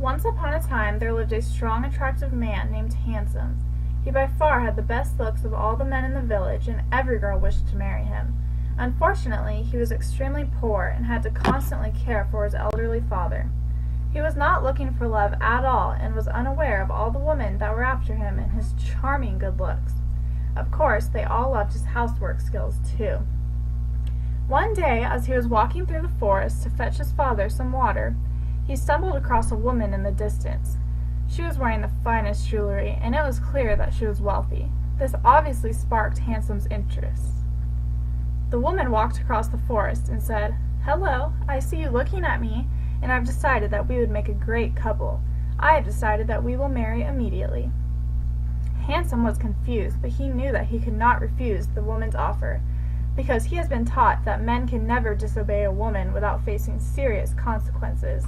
Once upon a time there lived a strong, attractive man named Handsome. He by far had the best looks of all the men in the village, and every girl wished to marry him. Unfortunately, he was extremely poor and had to constantly care for his elderly father. He was not looking for love at all, and was unaware of all the women that were after him and his charming good looks. Of course, they all loved his housework skills too. One day, as he was walking through the forest to fetch his father some water, he stumbled across a woman in the distance. She was wearing the finest jewelry, and it was clear that she was wealthy. This obviously sparked Handsome's interest. The woman walked across the forest and said, "Hello, I see you looking at me, and I've decided that we would make a great couple. I have decided that we will marry immediately." Handsome was confused, but he knew that he could not refuse the woman's offer, because he has been taught that men can never disobey a woman without facing serious consequences.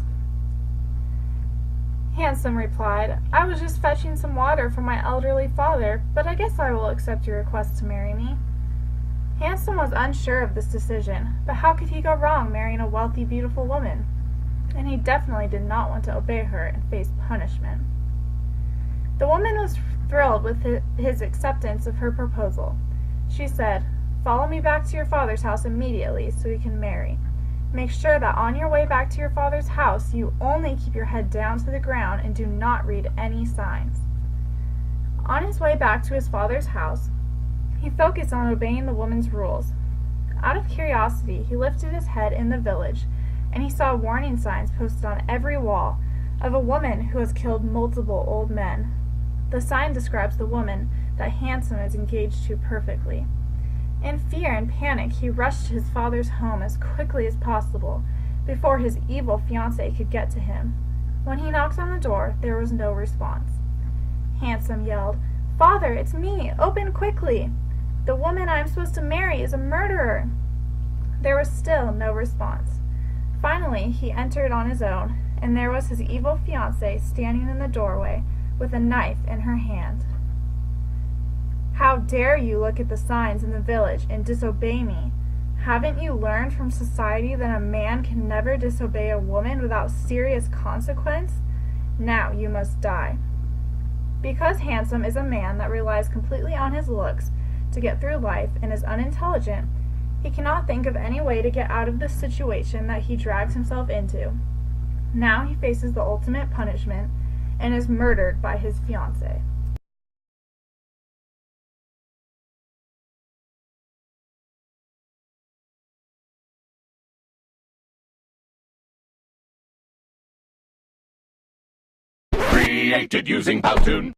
Handsome replied, "I was just fetching some water for my elderly father, but I guess I will accept your request to marry me." Handsome was unsure of this decision, but how could he go wrong marrying a wealthy, beautiful woman? And he definitely did not want to obey her and face punishment. The woman was thrilled with his acceptance of her proposal. She said, "Follow me back to your father's house immediately so we can marry. Make sure that on your way back to your father's house you only keep your head down to the ground and do not read any signs." On his way back to his father's house, he focused on obeying the woman's rules. Out of curiosity, he lifted his head in the village, and he saw warning signs posted on every wall of a woman who has killed multiple old men. The sign describes the woman that Handsome is engaged to perfectly. In fear and panic, he rushed to his father's home as quickly as possible, before his evil fiancée could get to him. When he knocked on the door, there was no response. Handsome yelled, "Father, it's me! Open quickly! The woman I am supposed to marry is a murderer!" There was still no response. Finally, he entered on his own, and there was his evil fiancée standing in the doorway with a knife in her hand. "How dare you look at the signs in the village and disobey me? Haven't you learned from society that a man can never disobey a woman without serious consequence? Now you must die." Because Handsome is a man that relies completely on his looks to get through life and is unintelligent, he cannot think of any way to get out of the situation that he drags himself into. Now he faces the ultimate punishment and is murdered by his fiancée. Created using Powtoon.